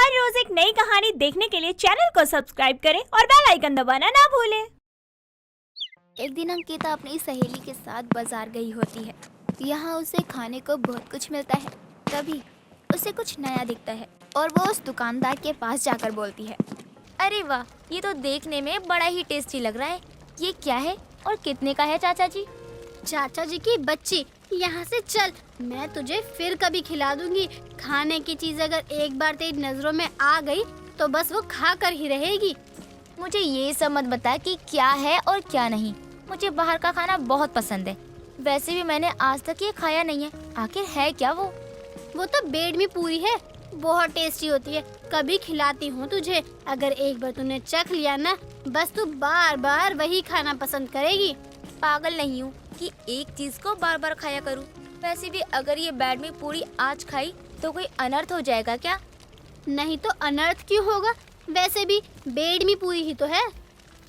हर रोज एक नई कहानी देखने के लिए चैनल को सब्सक्राइब करें और बेल आइकन दबाना ना भूलें। एक दिन अंकिता अपनी सहेली के साथ बाजार गई होती है। यहाँ उसे खाने को बहुत कुछ मिलता है। तभी उसे कुछ नया दिखता है और वो उस दुकानदार के पास जाकर बोलती है, अरे वाह, ये तो देखने में बड़ा ही टेस्टी लग रहा है। ये क्या है और कितने का है चाचा जी? चाचा जी की बच्ची, यहाँ से चल, मैं तुझे फिर कभी खिला दूंगी। खाने की चीज अगर एक बार तेरी नजरों में आ गई तो बस वो खा कर ही रहेगी। मुझे ये सब मत बता कि क्या है और क्या नहीं। मुझे बाहर का खाना बहुत पसंद है। वैसे भी मैंने आज तक ये खाया नहीं है। आखिर है क्या वो? वो तो बेडमी पूरी है, बहुत टेस्टी होती है। कभी खिलाती हूँ तुझे। अगर एक बार तूने चख लिया ना, बस तू बार बार वही खाना पसंद करेगी। पागल नहीं हूँ कि एक चीज को बार बार खाया करूँ। वैसे भी अगर ये बेडमी पूरी आज खाई तो कोई अनर्थ हो जाएगा क्या? नहीं तो अनर्थ क्यों होगा? वैसे भी बेडमी पूरी ही तो है।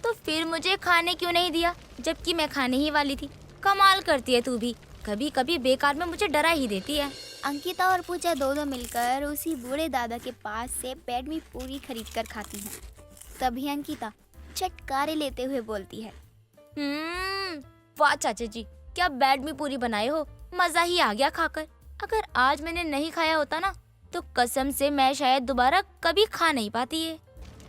तो फिर मुझे खाने क्यों नहीं दिया, जबकि मैं खाने ही वाली थी? कमाल करती है तू भी, कभी कभी बेकार में मुझे डरा ही देती है। अंकिता और पूजा दोनों मिलकर उसी बूढ़े दादा के पास से बेडमी पूरी खरीद कर खाती हैं। तभी अंकिता चटकारे लेते हुए बोलती है, वाह चाचा जी, क्या बेडमी पूरी बनाए हो, मजा ही आ गया खाकर। अगर आज मैंने नहीं खाया होता ना, तो कसम से मैं शायद दोबारा कभी खा नहीं पाती है।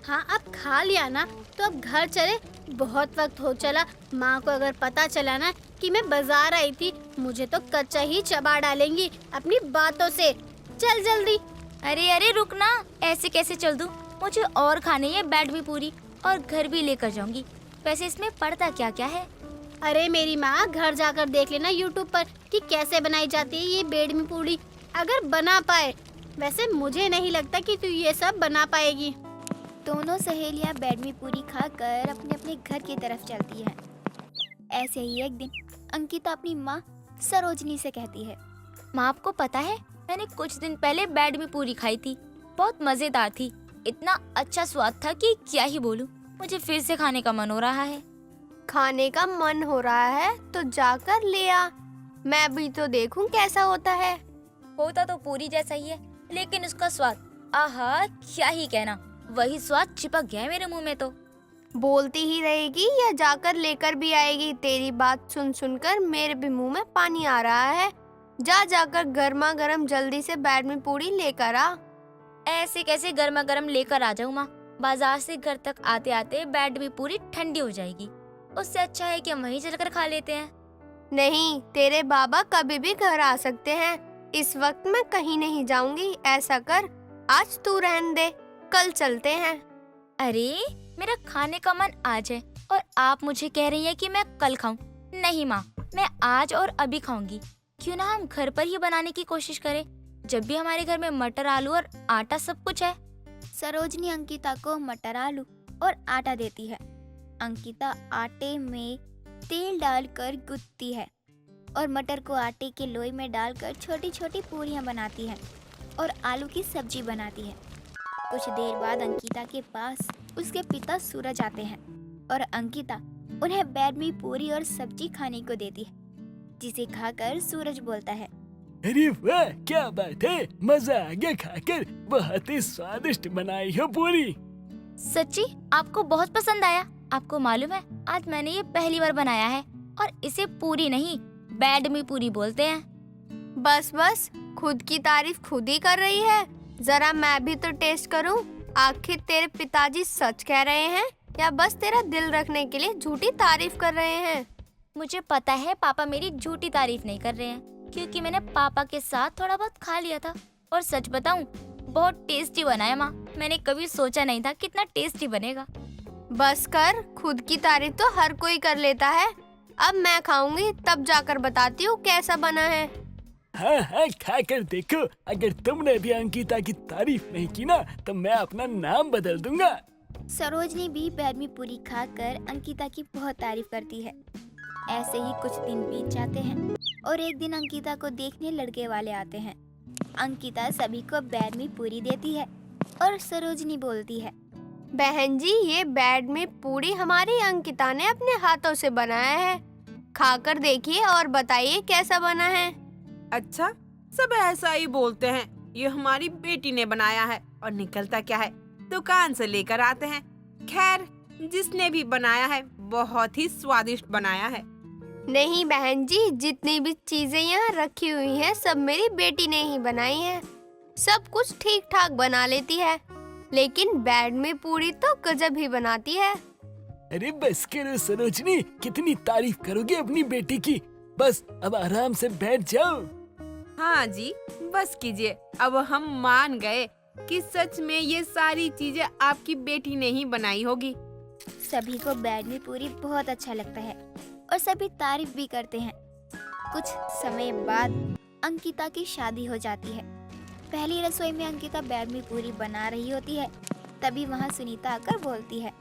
हाँ, अब खा लिया ना तो अब घर चले। बहुत वक्त हो चला। माँ को अगर पता चला ना कि मैं बाजार आई थी, मुझे तो कच्चा ही चबा डालेंगी अपनी बातों से। चल जल्दी। अरे अरे रुक ना, ऐसे कैसे चल दूं? मुझे और खाने है बेडमी पूरी, और घर भी लेकर जाऊंगी। वैसे इसमें पड़ता क्या क्या है? अरे मेरी माँ, घर जाकर देख लेना यूट्यूब पर कि कैसे बनाई जाती है ये बेडमी पूरी, अगर बना पाए। वैसे मुझे नहीं लगता कि तू ये सब बना पाएगी। दोनों सहेलियां बेडमी पूरी खाकर अपने अपने घर की तरफ चलती हैं। ऐसे ही एक दिन अंकिता अपनी माँ सरोजनी से कहती है, माँ आपको पता है, मैंने कुछ दिन पहले बेडमी पूरी खाई थी। बहुत मजेदार थी। इतना अच्छा स्वाद था कि क्या ही बोलूं। मुझे फिर से खाने का मन हो रहा है। खाने का मन हो रहा है तो जाकर ले आ। मैं भी तो देखूं कैसा होता है। होता तो पूरी जैसा ही है, लेकिन उसका स्वाद, आहा, क्या ही कहना। वही स्वाद चिपक गया मेरे मुंह में तो। बोलती ही रहेगी या जाकर लेकर भी आएगी? तेरी बात सुन सुनकर मेरे भी मुंह में पानी आ रहा है। जा जाकर गर्मा गर्म जल्दी से बेडमी पूरी लेकर आ। ऐसे कैसे गर्मा गर्म लेकर आ जाऊँ माँ? बाजार से घर तक आते आते बेडमी पूरी ठंडी हो जाएगी। उससे अच्छा है कि हम वहीं चलकर खा लेते हैं। नहीं, तेरे बाबा कभी भी घर आ सकते हैं। इस वक्त मैं कहीं नहीं जाऊंगी। ऐसा कर, आज तू रहने दे, कल चलते हैं। अरे, मेरा खाने का मन आज है और आप मुझे कह रही हैं कि मैं कल खाऊं? नहीं माँ, मैं आज और अभी खाऊंगी। क्यों ना हम घर पर ही बनाने की कोशिश करें, जब भी हमारे घर में मटर, आलू और आटा सब कुछ है। सरोजनी अंकिता को मटर, आलू और आटा देती है। अंकिता आटे में तेल डालकर गूंथती है और मटर को आटे के लोई में डालकर छोटी छोटी पूरियां बनाती है और आलू की सब्जी बनाती है। कुछ देर बाद अंकिता के पास उसके पिता सूरज आते हैं और अंकिता उन्हें बेडमी पूरी और सब्जी खाने को देती है, जिसे खाकर सूरज बोलता है, अरे वाह, क्या बात है, मजा आ गया खाकर। बहुत ही स्वादिष्ट बनाई हो पूरी। सच्ची आपको बहुत पसंद आया? आपको मालूम है, आज मैंने ये पहली बार बनाया है और इसे पूरी नहीं, बेडमी पूरी बोलते हैं। बस बस, खुद की तारीफ खुद ही कर रही है। जरा मैं भी तो टेस्ट करूं। आखिर तेरे पिताजी सच कह रहे हैं या बस तेरा दिल रखने के लिए झूठी तारीफ कर रहे हैं? मुझे पता है पापा मेरी झूठी तारीफ नहीं कर रहे हैं, क्योंकि मैंने पापा के साथ थोड़ा बहुत खा लिया था। और सच बताऊं, बहुत टेस्टी बना है माँ। मैंने कभी सोचा नहीं था कितना टेस्टी बनेगा। बस कर, खुद की तारीफ तो हर कोई कर लेता है। अब मैं खाऊंगी, तब जाकर बताती हूँ कैसा बना है। हाँ हाँ, खाकर देखो। अगर तुमने भी अंकिता की तारीफ नहीं की ना, तो मैं अपना नाम बदल दूंगा। सरोजनी भी बेडमी पूरी खाकर अंकिता की बहुत तारीफ करती है। ऐसे ही कुछ दिन बीत जाते हैं और एक दिन अंकिता को देखने लड़के वाले आते हैं। अंकिता सभी को बेडमी पूरी देती है और सरोजनी बोलती है, बहन जी, ये बेडमी पूरी हमारी अंकिता ने अपने हाथों से बनाया है। खाकर देखिए और बताइए कैसा बना है। अच्छा, सब ऐसा ही बोलते हैं, ये हमारी बेटी ने बनाया है और निकलता क्या है, दुकान से लेकर आते हैं। खैर, जिसने भी बनाया है बहुत ही स्वादिष्ट बनाया है। नहीं बहन जी, जितनी भी चीजें यहाँ रखी हुई हैं सब मेरी बेटी ने ही बनाई हैं। सब कुछ ठीक ठाक बना लेती है, लेकिन बैड में पूरी तो गजब ही बनाती है। अरे बस करो सरोजनी, कितनी तारीफ करोगे अपनी बेटी की। बस अब आराम से बैठ जाओ। हाँ जी, बस कीजिए। अब हम मान गए कि सच में ये सारी चीजें आपकी बेटी ने ही बनाई होगी। सभी को बैड में पूरी बहुत अच्छा लगता है और सभी तारीफ भी करते हैं। कुछ समय बाद अंकिता की शादी हो जाती है। पहली रसोई में अंकिता बैड में पूरी बना रही होती है, तभी वहाँ सुनीता आकर बोलती है,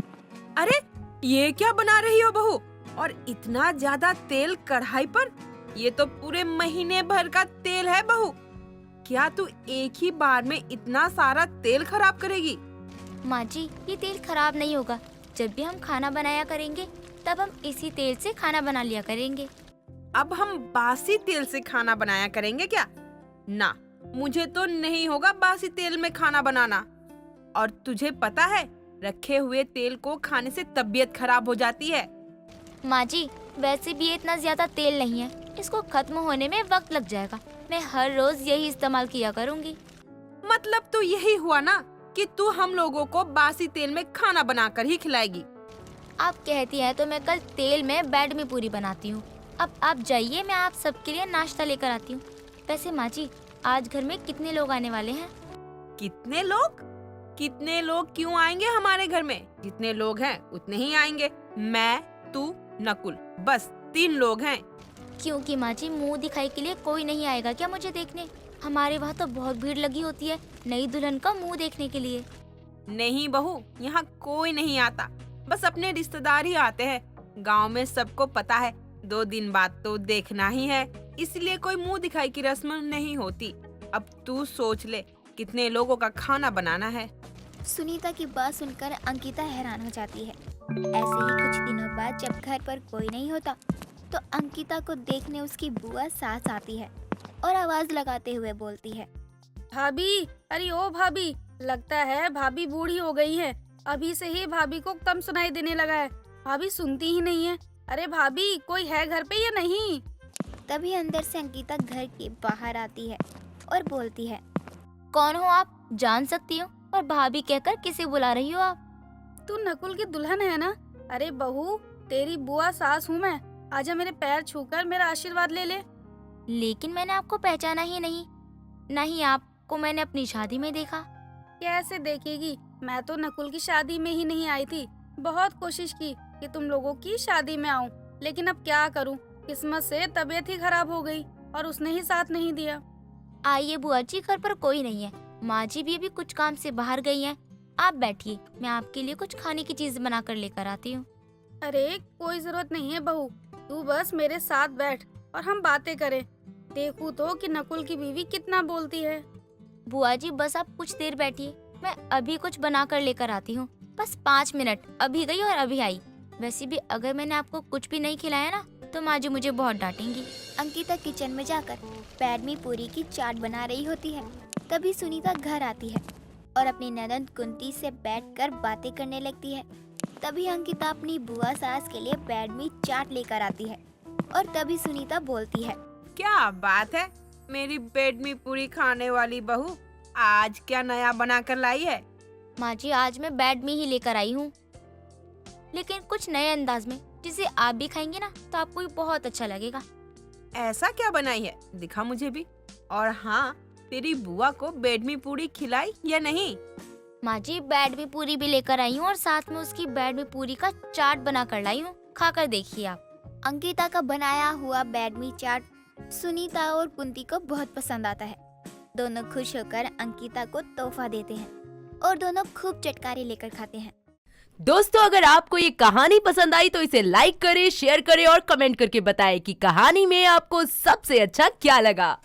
अरे ये क्या बना रही हो बहू, और इतना ज्यादा तेल कढ़ाई पर? ये तो पूरे महीने भर का तेल है बहू। क्या तू एक ही बार में इतना सारा तेल खराब करेगी? माँ जी, ये तेल खराब नहीं होगा। जब भी हम खाना बनाया करेंगे तब हम इसी तेल से खाना बना लिया करेंगे। अब हम बासी तेल से खाना बनाया करेंगे क्या? ना, मुझे तो नहीं होगा बासी तेल में खाना बनाना। और तुझे पता है, रखे हुए तेल को खाने से तबीयत खराब हो जाती है। माँ जी, वैसे भी ये इतना ज्यादा तेल नहीं है, इसको खत्म होने में वक्त लग जाएगा। मैं हर रोज यही इस्तेमाल किया करूँगी। मतलब तो यही हुआ ना कि तू हम लोगों को बासी तेल में खाना बनाकर ही खिलाएगी। आप कहती हैं तो मैं कल तेल में बैड में पूरी बनाती हूँ। अब आप जाइए, मैं आप सबके लिए नाश्ता लेकर आती हूँ। वैसे माँ जी, आज घर में कितने लोग आने वाले हैं? कितने लोग? कितने लोग क्यों आएंगे हमारे घर में? जितने लोग हैं उतने ही आएंगे। मैं, तू, नकुल, बस 3 लोग हैं। क्योंकि माँ जी, मुँह दिखाई के लिए कोई नहीं आएगा क्या मुझे देखने? हमारे वहाँ तो बहुत भीड़ लगी होती है नई दुल्हन का मुँह देखने के लिए। नहीं बहू, यहाँ कोई नहीं आता, बस अपने रिश्तेदार ही आते हैं। गांव में सबको पता है 2 दिन बाद तो देखना ही है, इसलिए कोई मुंह दिखाई की रस्म नहीं होती। अब तू सोच ले कितने लोगों का खाना बनाना है। सुनीता की बात सुनकर अंकिता हैरान हो जाती है। ऐसे ही कुछ दिनों बाद जब घर पर कोई नहीं होता तो अंकिता को देखने उसकी बुआ सास आती है और आवाज लगाते हुए बोलती है, भाभी, अरे ओ भाभी, लगता है भाभी बूढ़ी हो गई है। अभी से ही भाभी को कम सुनाई देने लगा है। भाभी सुनती ही नहीं है। अरे भाभी, कोई है घर पे या नहीं? तभी अंदर से अंकिता घर के बाहर आती है और बोलती है, कौन हो आप, जान सकती हूँ? और भाभी कहकर किसे बुला रही हो आप? तू नकुल की दुल्हन है ना? अरे बहू, तेरी बुआ सास हूँ मैं। आजा मेरे पैर छूकर मेरा आशीर्वाद ले ले। लेकिन मैंने आपको पहचाना ही नहीं। नहीं, आपको मैंने अपनी शादी में देखा। कैसे देखेगी? मैं तो नकुल की शादी में ही नहीं आई थी। बहुत कोशिश की कि तुम लोगों की शादी में आऊं, लेकिन अब क्या करूं, किस्मत से तबीयत ही खराब हो गई और उसने ही साथ नहीं दिया। आइए बुआ जी, घर पर कोई नहीं है। माँ जी भी अभी कुछ काम से बाहर गई हैं। आप बैठिए, मैं आपके लिए कुछ खाने की चीज बना कर लेकर आती हूँ। अरे कोई जरूरत नहीं है बहू, तू बस मेरे साथ बैठ और हम बातें करें। देखूं तो कि नकुल की बीवी कितना बोलती है। बुआ जी, बस आप कुछ देर बैठिए, मैं अभी कुछ बना कर लेकर आती हूँ। बस 5 मिनट, अभी गई और अभी आई। वैसे भी अगर मैंने आपको कुछ भी नहीं खिलाया ना तो माँ जी मुझे बहुत डांटेंगी। अंकिता किचन में जाकर बैड में पूरी की चाट बना रही होती है। तभी सुनीता घर आती है और अपनी ननद कुंती से बैठकर बातें करने लगती है। तभी अंकिता अपनी बुआ सास के लिए बैड में चाट लेकर आती है और तभी सुनीता बोलती है, क्या बात है, मेरी बेड में पूरी खाने वाली बहू आज क्या नया बना कर लाई है? माँ जी, आज मैं बैड में ही लेकर आई हूँ, लेकिन कुछ नए अंदाज में, जिसे आप भी खाएंगे ना तो आपको भी बहुत अच्छा लगेगा। ऐसा क्या बनाई है, दिखा मुझे भी। और हाँ, तेरी बुआ को बेड में पूरी खिलाई या नहीं? माँ जी, बैड में पूरी भी लेकर आई हूँ और साथ में उसकी बैड में पूरी का चाट बना कर लाई हूँ, खाकर देखिए आप। अंकिता का बनाया हुआ बैड में चाट सुनीता और कुंती को बहुत पसंद आता है। दोनों खुश होकर अंकिता को तोहफा देते हैं और दोनों खूब चटकारे लेकर खाते हैं। दोस्तों, अगर आपको ये कहानी पसंद आई तो इसे लाइक करें, शेयर करें और कमेंट करके बताएं कि कहानी में आपको सबसे अच्छा क्या लगा।